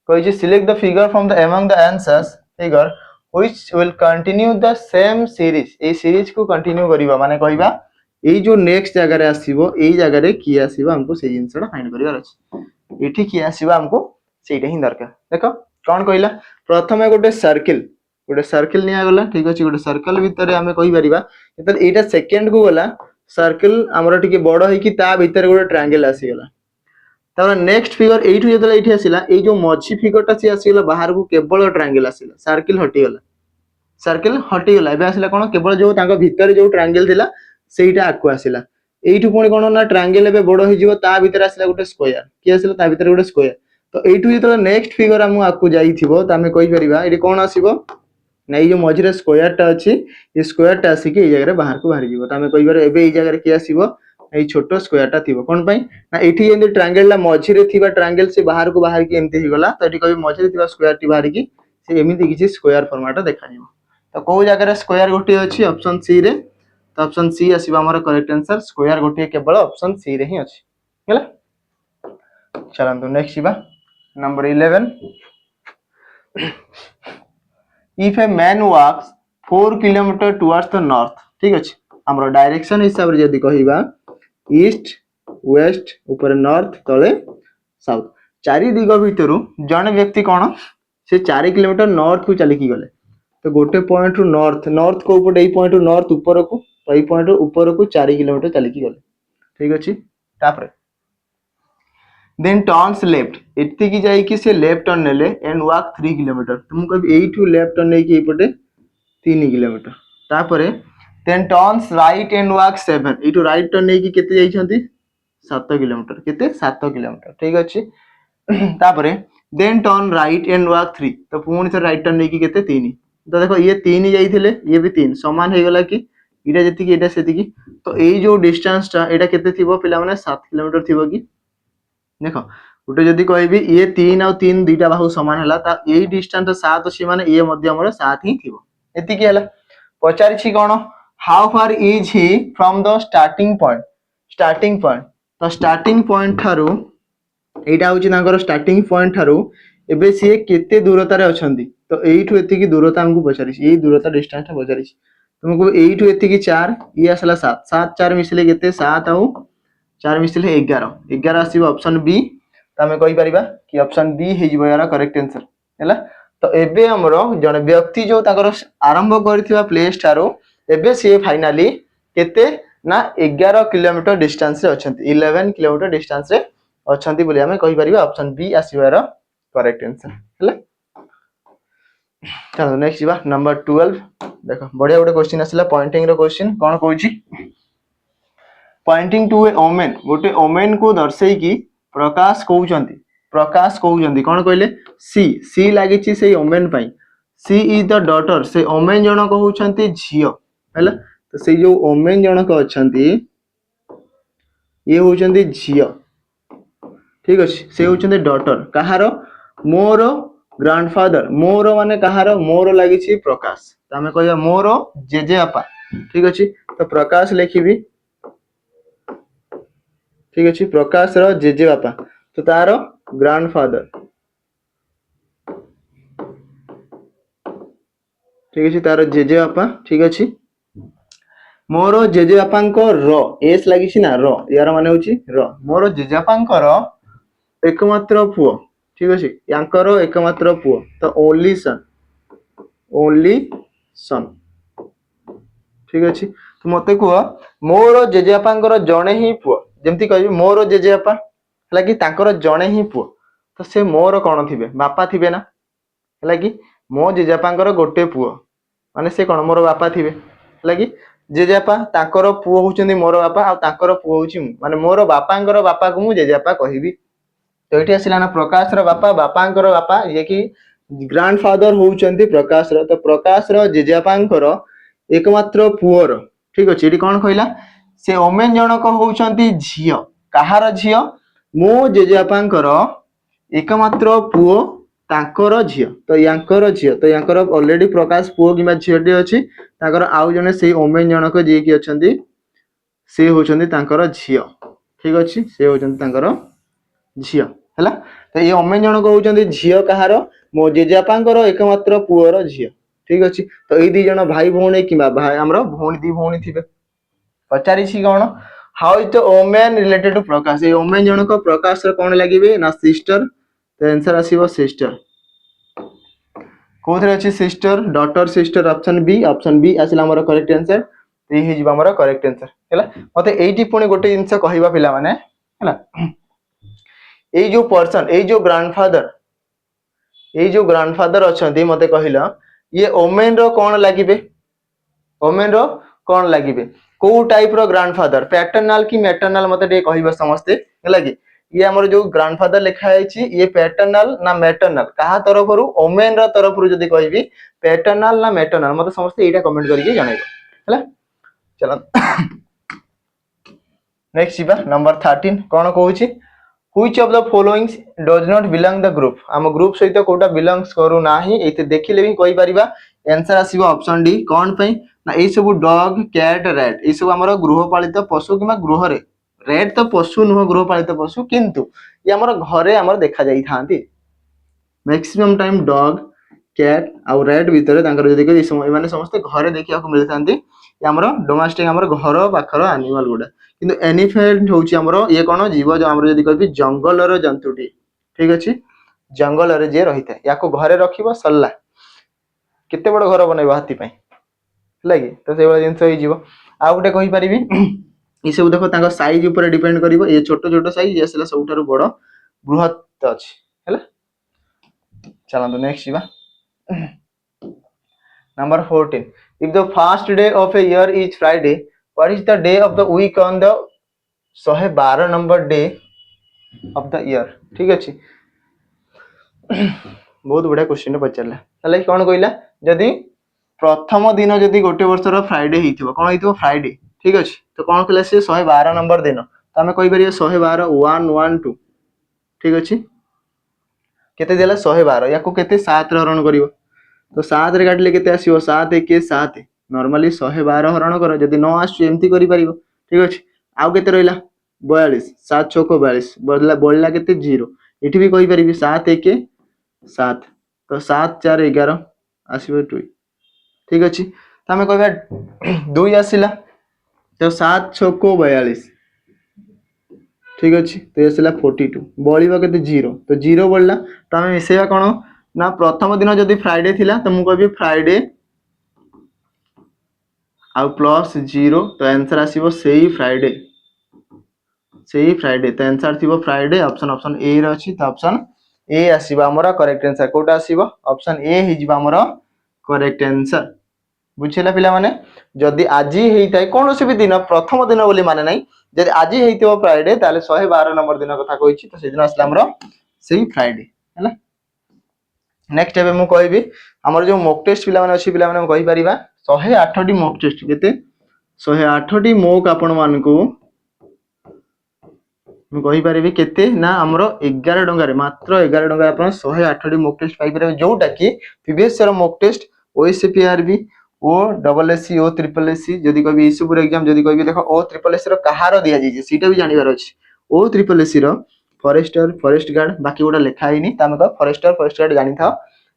कहि select the figure from the among the answers figure which will continue the same series A series को कंटिन्यू करिबा माने कहिबा ए जो नेक्स्ट जगह रे आसीबो ए जगह रे की आसीबो हमको से जिंसडा फाइंड करिवार अछि एठी की आसीबो हमको सेटा ही दरकार। देखो कोन कहिला प्रथमे गोटे सर्किल निया गला ठीक अछि गोटे सर्कल भीतर हमें कहि परिबा एतर एटा सेकंड को गला सर्किल हमरो टिके बड़ होई कि ता भीतर गोटे ट्रायंगल आसी गला तापर नेक्स्ट फिगर एठु जतला एठी आसीला ए जो मझी फिगरटा से आसीला बाहर को केवल ट्रायंगल आसीला सर्किल हटी गला एबे आसीला कोन केवल जो तांको भीतर जो ट्रायंगल थिला सेटा आकु आसीला एठु कोन कोन ना ट्रायंगल एबे बड़ होई जिवो ता भीतर आसीला गोटे स्क्वायर की आसीला ता भीतर गोटे स्क्वायर। तो एठु जतला नेक्स्ट फिगर हम आकु जाई थिबो त हमें कहि परिबा एठी कोन आसीबो नै जो मझी रे स्क्वायरटा अछि ए स्क्वायरटा आसी के ए जगह रे बाहर को बाहर जिवो त हमें कहि बार एबे ए जगह रे की आसीबो ए छोटो स्क्वायरटा थिबो कोन पई ना एठी एंदी ट्रायंगल ला मझी रे थिबा ट्रायंगल से बाहर को बाहर की एमती हि गला तो एठी कहि मझी रे थिबा स्क्वायर टी बाहर की से एमिति किछि स्क्वायर फॉर्मेट देखा जिवो। तो को जगह रे स्क्वायर गोटे अछि ऑप्शन सी रे तो ऑप्शन सी आसीबा हमर करेक्ट आंसर स्क्वायर गोटे केवल ऑप्शन सी रे ही अछि हैला। चलंतु नेक्स्ट जीवा number 11 if a man walks 4 kilometre towards the north ठीक अछि हमर डायरेक्शन हिसाब रे जदी कहिबा ईस्ट वेस्ट ऊपर नॉर्थ तले साउथ चारि दिग भितरु जण व्यक्ति कोन से 4 किलोमीटर नॉर्थ को चली की गले तो गोटे पॉइंट रु नॉर्थ को ऊपर ए पॉइंट रु नॉर्थ ऊपर को तो ए पॉइंट रु ऊपर को 4 किलोमीटर चली की गले ठीक अछि। तापरे देन टर्न्स लेफ्ट एति की जाई कि से लेफ्ट टर्न नेले एंड वॉक 3 किलोमीटर तुम कभी एठू लेफ्ट टर्न नै कि एपटे 3 किलोमीटर तापरे then turns right and walk 7 एठू राइट टर्न नै कि केते जाई छथि 7 किलोमीटर केते 7 किलोमीटर ठीक अछि। तापरे then turn right and walk 3 तो पुणी से राइट टर्न नै कि केते 3 तो देखो ये 3 जाइथिले ये भी 3 समान हे गला कि इटा जति कि एटा सेति कि तो एई जो डिस्टेंस टा एटा केते थिबो पिला माने 7 किलोमीटर थिबो कि देखो उटे जदी कहबी ये 3 और 3 दुईटा बाहु समान हला ता एई डिस्टेंस 7 अछि माने ये मध्य हमर 7 ही थिबो एति कि हला पचारि छी कोन how far is he from the starting point तो स्टार्टिंग पॉइंट ठारू एटा होची तांकर स्टार्टिंग पॉइंट ठारू एबे सी केते दूरता रे अछंती तो एठू एति की दूरता हमको पचारिस एई दूरता डिस्टेंस पचारिस तुमको एठू एति की 4 ये आसला 7 7 4 मिसले केते 7 आउ 4 मिसले 11 11 आसीबो ऑप्शन बी तो हमें कहि परिबा कि ऑप्शन बी हे जिवो यार करेक्ट आंसर हैला तो एबे हमरो जने व्यक्ति जो ताकर आरंभ करथिबा प्लेस ठारो एबे सी फाइनली केते ना 11 किलोमीटर डिस्टेंस रे अछंती 11 किलोमीटर डिस्टेंस रे अछंती बोली हमें कहि परिबा ऑप्शन बी आसीबो यार करेक्ट आंसर हैला चलो नेक्स्ट जीवा नंबर 12 देखो बढ़िया गोटे क्वेश्चन आसला पॉइंटिंग रो क्वेश्चन कोन कहूची पॉइंटिंग टू ए ओमेन गोटे ओमेन को दर्शाई की प्रकाश कहउचंती कोन कहले सी लागिची से ओमेन पई सी इज द डॉटर से ओमेन जन कहउचंती झियो हैला तो से जो ओमेन जन को अछंती ये होचंती झियो ठीक अछि से होचंती डॉटर कहारो मोर ग्रांडफादर मोर माने कहारो मोर लागिची प्रकाश तो हमें कहया मोर जेजे आपा ठीक अछि तो प्रकाश लिखिबी ठीक अछि प्रकाश रो जेजे बापा तो तारो ग्रांडफादर ठीक अछि तारो जेजे बापा ठीक अछि मोर जेजे बापांको रो एस लागिछि ना रो यार माने होछि रो मोर जेजे बापांको एकमात्र पुओ ठीक अछि यांकर एकमात्र पुओ तो ओनली सन ठीक अछि तो मते को मोर जेजे बापांकर जणे ही पुओ जेमती कहबी मोर जेजे बापा हला कि तांकर जणे ही पुओ तो से मोर कोन थिबे बापा थिबे ना हला कि मो जेजे बापांकर गोटे पुओ माने से कोन मोर बापा थिबे हला कि जेजे बापा तांकर पुओ होचंदी मोर बापा आ तांकर पुओ होची माने मोर बापांकर बापा को मु जेजे बापा कहिबी तो एठी आसिला ना प्रकाश रो बापा बापांकर बापा ये कि ग्रांडफादर होउचंती प्रकाश रो तो प्रकाश रो जेजे बापांकर एकमात्र पुओर ठीक अछि एठी कोन कहला से ओमेन जनक होउचंती झियो कहार झियो मो जेजेबापांकर एकमात्र पुओ तांकर झियो तो यांकर ऑलरेडी प्रकाश पुओ किबा झियोटी अछि तांकर आउ जने से ओमेन जनक जे कि अछंती से होउचंती तांकर झियो ठीक अछि से होउचंती तांकर झियो हैला तो ये ओमेन जनक होउचंती झियो कहार मो जेजेबापांकर एकमात्र पुओर झियो ठीक अछि तो एई दी जण भाई भौणी किबा भाई हमरो भौणी दी भौणी थिबे पचारि छी कोन how is the woman related to Prakash ए ओमेन जनक प्रकाश रे कोन लागिबे ना सिस्टर तो आंसर आसीबो सिस्टर कोथरे अछि sister daughter sister option B आसिला हमर करेक्ट आंसर ए हे जिबा हमर करेक्ट आंसर हैला मते एठी पुनी गोटे जिंस कहिबा पिला माने हैला ए जो पर्सन ए जो ग्रैंडफादर अछंती मते कहिला ये ओमेन रो कोन लागिबे को टाइप रो ग्रैंडफादर पैटर्नल की मैटर्नल मते दे कहिबा समस्ते हैला कि ये हमर जो ग्रैंडफादर लिखा है ये पैटर्नल ना मैटर्नल कहा तरफ रु ओमेन रो तरफ रु जदी कहिबी पैटर्नल ना मैटर्नल मते समस्ते एटा कमेंट करके जणाइबो हैला चलो नेक्स्ट जीवा नंबर 13 कोन कहूची which of the following does not belong the group हम ग्रुप सहित कोटा बिलोंग्स करू नाही एते देखिले भी कहि परिबा आंसर आसीबो ऑप्शन डी कोन पई ना ए सब डॉग कैट रैट ए सब हमर गृहपालित पशु किमा गृह रे रैट तो पशु नुह गृहपालित पशु किंतु ये हमर घरे हमर देखा जाई थांती मैक्सिमम टाइम डॉग कैट आ रैट भीतर तांकर जदी के समय माने समस्त घरे देखिया को मिल थांती ये हमर डोमेस्टिक हमर घर पाखर एनिमल गुडा किंतु एलिफेंट होची हमर ये कोन जीव जो हमर जदी कहबी जंगल रो जंतुटी ठीक अछि जंगल रे जे रहिता याको घरे रखिबो सल्ला केते बड़ घर बनैबो हाथी पई लागी तो से वाला जिंस होई जीवो आ गुटे कहि परिबी ई सब देखो तांका साइज ऊपर डिपेंड करिवो ये छोटो छोटो साइज एसला सबठारु बड़ बृहत अछि हैला चला तो नेक्स्ट जीवा number 14 if the first day of a year is Friday what is the day of the week on the 112 number day of the year ठीक अछि बहुत बड़ा क्वेश्चन पचरला तले कोन कहला जदी प्रथम दिन जदी गोटे वर्षर फ्राइडे हिथिबो कोन हिथिबो फ्राइडे ठीक अछि तो कोन कहला से 112 नंबर दिन तो हमें कहि परियो 112 112 ठीक अछि केते देला 112 याको केते 7 रे हरण करिवो तो 7 रे काटले केते आसीबो 7 1 7 नॉर्मली 112 हरण कर जदि न आसु एमती करि परिबो ठीक अछि आउ केते रहिला 42 7 6 42 बढ़ला केते 0 एठी भी कहि परिबी 7 1 7 तो 7 4 11 आसीबो 2 ठीक अछि त हमें कहबा 2 आसीला तो 7 6 42 ठीक अच्छे तो ये आसला 42 बढ़िबा केते 0 तो 0 बढ़ला तो हमें मिसेबा कोन ना प्रथम दिन जदि फ्राइडे थिला तो मु कहबी फ्राइडे आ प्लस 0 तो आंसर आसीबो सेही फ्राइडे तो आंसर थिबो फ्राइडे ऑप्शन ऑप्शन ए रे अछि तो ऑप्शन ए आसीबो हमरा करेक्ट आंसर कोटा आसीबो ऑप्शन ए हि जिबा हमरा करेक्ट आंसर बुझिला पिला माने जदि आजी हेइताय कोनोसी भी दिन प्रथम दिन बोली माने नाही जदि आजी हेइतिबो फ्राइडे ताले 112 नंबर दिन कथा कहिछि तो सेदिन असला हमरो सेही फ्राइडे हैला नेक्स्ट एबे मु कहबी हमर जो मॉक टेस्ट पिला माने अछि पिला माने कहि परिबा 108 टी मॉक टेस्ट केते 108 टी मॉक आपण मानको मु कहि परिबी केते ना हमरो 11 टंगा रे मात्र 11 टंगा आपण 108 टी मॉक टेस्ट पाइ परिबे जोटा कि previous year mock test OSPRB O double SC O triple SC जदि कहबी इशुपुर एग्जाम जदि कहबी देखो ओ ट्रिपल एससी रो कहारो दिया जाई सीटा भी जानिबार अछि ओ ट्रिपल एससी रो फॉरेस्टर फॉरेस्ट गार्ड बाकी गुडा लिखा हिनी तमे तो फॉरेस्टर फॉरेस्ट गार्ड जानि था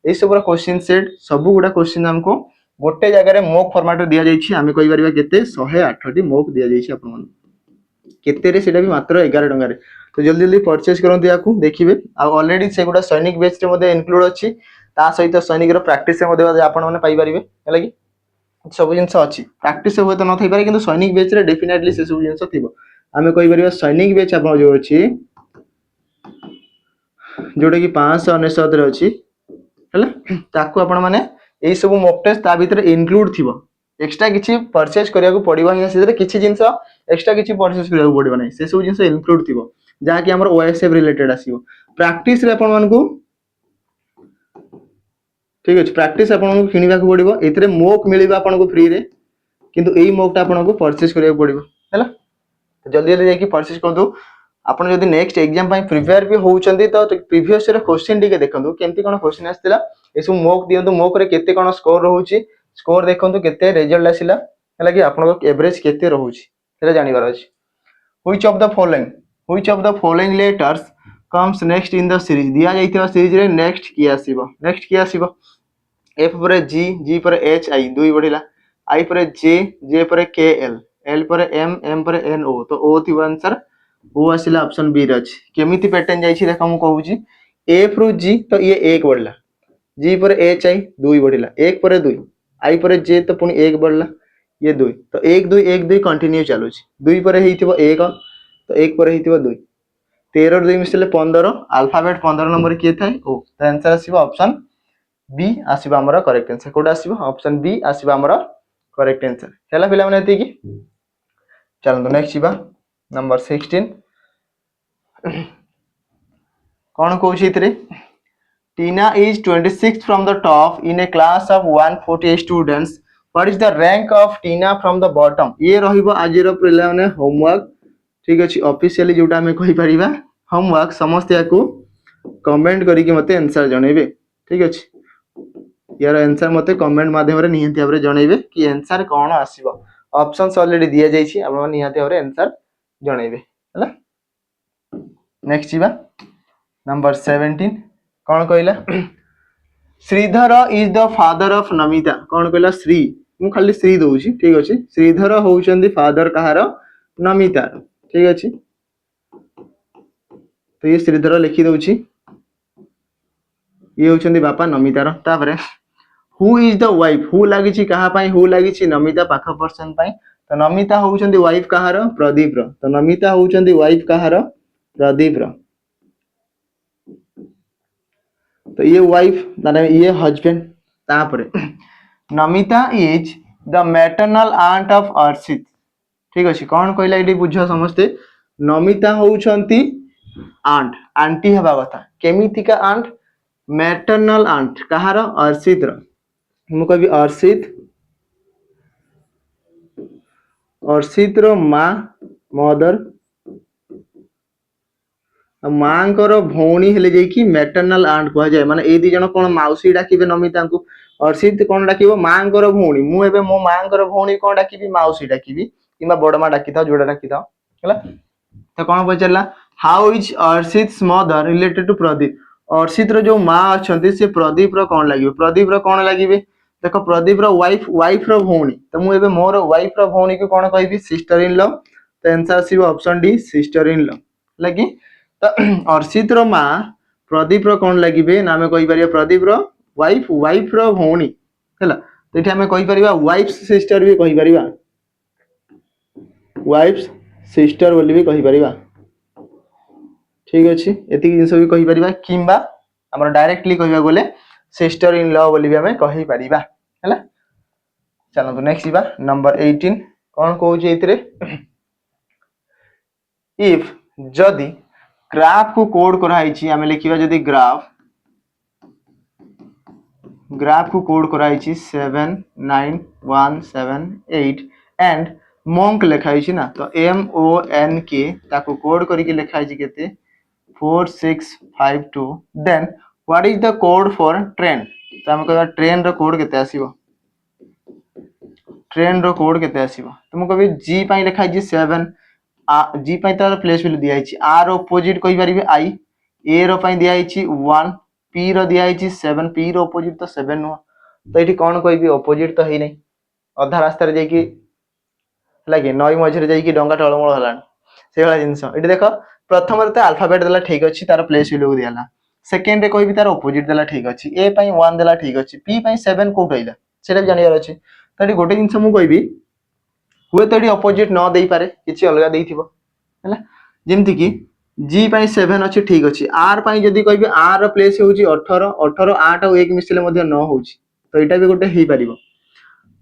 ए सब क्वेश्चन सेट सब गुडा क्वेश्चन हमको गोटे जगह रे मॉक फॉर्मेट दिया जाई छी हमें कहि परिबा केते 108 टी मॉक दिया जाई छी आपन मन केते रे सेटा भी मात्र 11 टंगा रे तो जल्दी जल्दी परचेज करंतु याकू देखिबे आ ऑलरेडी से गुडा सैनिक बैच रे मध्ये इंक्लूड अछि ता सहित सैनिक रो प्रैक्टिस रे मध्ये आपन माने पाई परिबे हैला कि सब जिनस अच्छी प्राक्टिस हुए तो न पारे कि सैनिक बैच रे डेफिनेटली से सब जिनस थिबो आमे कहि परिबा सैनिक बैच आपन जो अछि जोटा कि 599 रे अछि हैला ताकू आपन माने एई सब मॉक टेस्ट ता भीतर इंक्लूड थिबो एक्स्ट्रा किछि परचेज करिया को पड़िबो या से किछि जिनस एक्स्ट्रा किछि परचेज करिया को पड़िबो नै से सब जिनस इंक्लूड थिबो जा कि हमर ओएसएफ रिलेटेड आसीबो प्रैक्टिस रे आपन मानकू ठीक अछि प्रैक्टिस आपन को किनिबा को पड़िबो एतरे मॉक मिलिबा आपन को फ्री रे किंतु एई मॉक ता आपन को परचेज करिया को पड़िबो हैला तो जल्दी जल्दी जाकि परचेज कर दो आपण जदि नेक्स्ट एग्जाम पई प्रिपेयर भी होउचंदी तो प्रीवियस रे क्वेश्चन टिके देखंतु केमती कोन क्वेश्चन आस्तिला एसु मॉक दियंतु मॉक रे केते कोन स्कोर रहउची स्कोर देखंतु केते रिजल्ट आसिला हैला कि आपण को एवरेज केते रहउची सेटा जानिबार अछि which of the following letters comes next in the series दिया जाइतिबा सीरीज रे नेक्स्ट की आसीबो एफ पर जी जी पर एच आई दुई बढ़िला आई पर जे जे पर के एल पर एम पर एन ओ तो ओ थी आंसर ओ आसिला ऑप्शन बी रे अछि केमिति पैटर्न जाई छी देखो मु कहूची एफ रु जी तो ये एक बढ़ला जी पर एच आई दुई बढ़िला एक पर दुई आई पर जे तो पुनी एक बढ़ला ये दुई तो एक दुई कंटिन्यू चालू छी दुई पर हेइथिबो एक तो एक पर हेइथिबो दुई 13 दुई मिसले 15 अल्फाबेट 15 नंबर किए थाए ओ तो आंसर आसीबो ऑप्शन बी आसीबा हमर करेक्ट आंसर कोड आसीबो ऑप्शन बी आसीबा हमर करेक्ट आंसर हैला पिला माने एति की चलो नेक्स्ट जीवा नंबर 16 कौन कहूँ इतरे Tina is 26th from the top in a class of 140 students. What is the rank of Tina from the bottom? ये रहिबो आजिर पिला माने होमवर्क ठीक अछि ऑफिशियली जोटा हमें कहि परिबा होमवर्क समस्त याकू कमेंट करी कि मते आंसर जणेबे ठीक अछि यार आंसर मते कमेंट माध्यम रे निहंती भाबरे जणेबे कि आंसर कोन आसीबो ऑप्शंस ऑलरेडी दिया जाई छी आपण निहंती भाबरे आंसर जणेबे हला नेक्स्ट जीवा नंबर 17 कौन कहला Shridhar is the father of Namita कौन कहला श्री मु खाली श्री दउची ठीक अछि श्रीधर होउचंदी फादर कहार नमिता ठीक अछि तो ये श्रीधर लिखि दउची ये होउचंदी बापा नमिता रो तापरे who is the wife who लागि छी कहा पई हु लागि छी नमिता पाख पर्सन पई तो नमिता होउचंदी वाइफ कहार प्रदीप रो तो नमिता होउचंदी वाइफ कहार प्रदीप रो तो ये वाइफ माने ये हस्बैंड तापरे Namita is the maternal aunt of Arshit ठीक अछि कोन कहला इडी बुझो समस्ते नमिता होउचंती आंट आंटी हबा कथा केमिति का आंट मैटरनल आंट कहार अर्षित रो मु कहबी अर्षित रो मां मदर मांकर भौणी हेले जे कि मैटरनल आंट कह जाय माने ए दी जण कोन माउसी डाकिबे नमिता को अर्षित कौन डाकिबो मांकर भौणी मु एबे मो मांकर भौणी कौन डाकिबी माउसी डाकिबी किबा बडमा डाकिथाओ जोडा डाकिथाओ हला तो कौन पचारला how is Arshit mother related to Pradeep Arshit रो जो मां अछंती से प्रदीप रो कौन लागिबे प्रदीप रो कौन लागिबे देखो प्रदीप रो वाइफ रो भौणी तो मु एबे मोर वाइफ रो भौणी को कौन कहबी सिस्टर इन लॉ तो आंसर आसीबो option D sister in law लगी तो अर्षित रो मां प्रदीप रो कौन लागिबे ना हमें कहि परिया प्रदीप रो वाइफ रो भौणी हैला तो एठी हमें कहि परिबा वाइफ सिस्टर भी कहि परिबा वाइफ सिस्टर बोली भी कहि परिबा ठीक अछि एति जिंस भी कहि परिबा किंबा हमर डायरेक्टली कहिबा बोले सिस्टर इन लॉ बोली भी हमें कहि परिबा हैला चलो तो नेक्स्ट बा नंबर 18 कौन कहू जे इतरे इफ जदी ग्राफ को कोड कराई छी हमें लिखिबा जदी ग्राफ को कोड कराई छी 7 9 1 7 8 एंड monk लिखाई छी ना तो MONK ताको कोड करी के लिखाई छी केते 4652 then what is the code for train तो हम कहबा ट्रेन रो कोड केते आसीबो ट्रेन रो कोड केते आसीबो तुम कहबी G पई लिखाई छी 7 G पई तार प्लेस वैल्यू दिया छी R ऑपोजिट कहि परिबे I A रो पई दिया छी 1 P रो दिया छी 7 P रो ऑपोजिट तो 7 नो तो एठी कोन कहबी ऑपोजिट तो हे नै अधा रास्ता रे जाई कि लगे नई मझे जाइए डंगा टलमल हलान से वाला जिंस एटी देख प्रथम तो अल्फाबेट देला ठीक अच्छी तार प्लेस वैल्यू दिला सेकेंड रे कहबी तार ऑपोजिट देला ठीक अच्छी ए पई 1 देला ठीक अच्छी पी पई 7 कोट आइला सेटा जानियार अछि तो एटी गोटे जिंस मु कहबी हुए तो एटी ऑपोजिट न देई पारे किछि अलगा देइथिबो हैला जेमति कि जी पई 7 अछि ठीक अछि आर पई जदी कहबी आर रो प्लेस होउची 18 18 8 और 1 मिसले मध्ये न होउची तो एटा भी गोटे हेई परिबो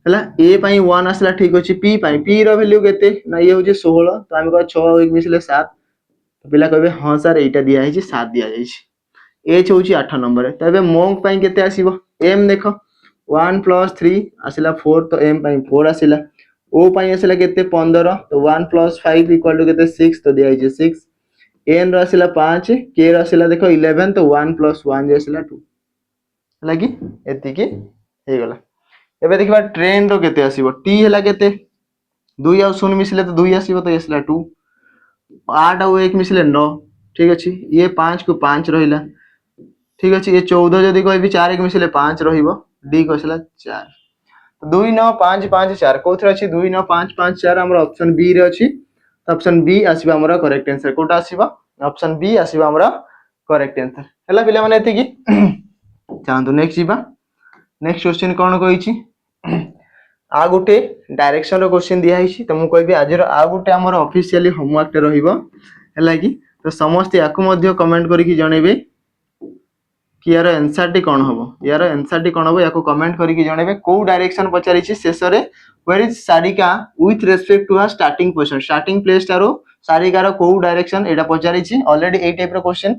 हैला ए पई 1 आसला ठीक अछि पी पई पी रो वैल्यू केते ना ये होची 16 तो हम कह 6 1 मिसले 7 तो पिला कहबे हां सर एटा दिया है 7 दिया जाई छी एच होची 8 नंबर तबे मोंग पई केते आसीबो एम देखो 1 + 3 आसला 4 तो एम पई 4 आसला ओ पई आसला केते 15 तो 1 + 5 = केते 6 तो दिया है 6 एन रो आसला 5 के रो आसला देखो 11 तो 1 + 1 आसला 2 लागी एति की हे गला एबे देखबा ट्रेन रो केते आसीबो टी हला केते 2 आ 0 मिसले तो 2 आसीबो तो एसला 2 8 आ 1 मिसले 9 ठीक अछि ये 5 को 5 रहिला ठीक अछि ये 14 जदी कोइ भी 4 1 मिसले 5 रहिबो डी को आसला 4 तो 2 9 5 5 4 कोथरा अछि 2 9 5 5 4 हमर ऑप्शन बी रे अछि तो ऑप्शन बी आसीबा हमर करेक्ट आंसर कोटा आसीबा ऑप्शन बी आसीबा हमर करेक्ट आंसर हला पिला माने एति की चांदो नेक्स्ट जीबा नेक्स्ट क्वेश्चन कौन कही आ गोटे डायरेक्शन रो क्वेश्चन दिया है तो मुझे कहबी आज आ गोटे आमर ऑफिशियली होमवर्क टे रहिबो हैला कि तो समस्त याकू मध्य कमेंट करिकि जणेबे कि यार आंसर टी कोन हबो यार आंसर टी कोन हबो याकू कमेंट करिकि जणेबे को डायरेक्शन पचारि छि शेष रे where is Sarika with respect to her starting position starting place तारो सारिका रो को डायरेक्शन एटा पचारि छि ऑलरेडी ए टाइप रो क्वेश्चन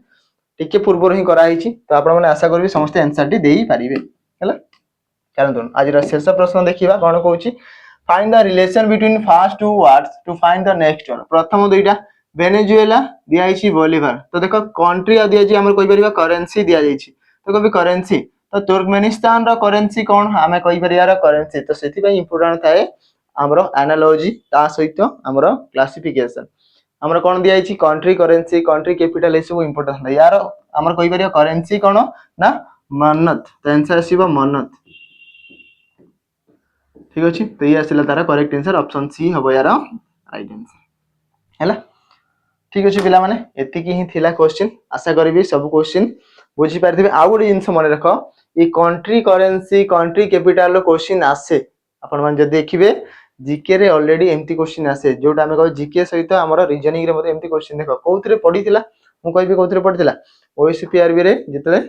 टिके पूर्व ही करा छि तो आपण माने आशा करबी समस्त आंसर टी देई पारिबे हैला चलो आज शेष प्रश्न देखा कौन कौन find the relation between first two words to find the next one प्रथम दुईटा वेनेजुएला दिखाई बोलिवर तो देख कंट्री दिया कही पार करेन्सी दि जाइए तो कभी करेन्सी तो तुर्कमेनिस्तान रो करेन्सी कौन आम कही पार करेन्सी तो से इंपोर्टेंट थाए आमर एनालॉजी ता सहित आमर क्लासिफिकेशन आमर कौन दि जाइए कंट्री करेन्सी कंट्री कैपिटल ये सब इंपोर्टेंट था यार आमर कही पार करेन्सी कौन ना मन्नत तो आंसर आसीबो मन्नत ठीक अछि तो ये आसिला तारा करेक्ट आंसर ऑप्शन सी हबो यार राइट आंसर हैला ठीक अछि पिला माने एति की ही थिला क्वेश्चन आशा करबी सब क्वेश्चन बुझी पारथिबे आ गोटे जिंस मन रखो ई कंट्री करेन्सी कंट्री कैपिटल रो क्वेश्चन आसे आपण मान जदी देखिबे जीके रे ऑलरेडी एम्ति क्वेश्चन आसे जोटा हमें कह जीके सहित हमर रीजनिंग रे मते एम्ति क्वेश्चन देखो कोउथरे पढिथिला मु कहबी कोउथरे पढिथिला ओएसपीआरबी रे जतले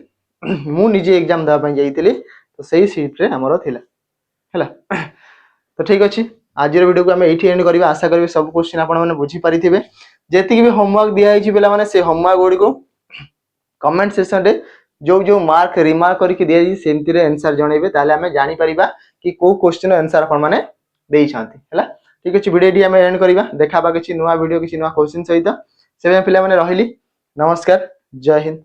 मु निजे एग्जाम दा पय जाईतिली तो सही सीट रे हमर थिला हैला तो ठीक अछि आज वीडियो को हम एठी एंड करबा आशा करबी सब क्वेश्चन आपण माने बुझी परिथिबे जेति भी होमवर्क दिया है पिला माने से होमवर्क गुडी को कमेंट सेक्शन रे जो जो मार्क रिमार्क करके दिया जी सेमति रे आंसर जणेबे ताले हमें जानि परिबा कि को क्वेश्चन आंसर आपण माने देई छांती हैला ठीक अछि वीडियो डी हम एंड करबा देखाबा किछि नुवा वीडियो किछि नुवा क्वेश्चन सहित सेबे पिला माने रहिली नमस्कार जय हिंद।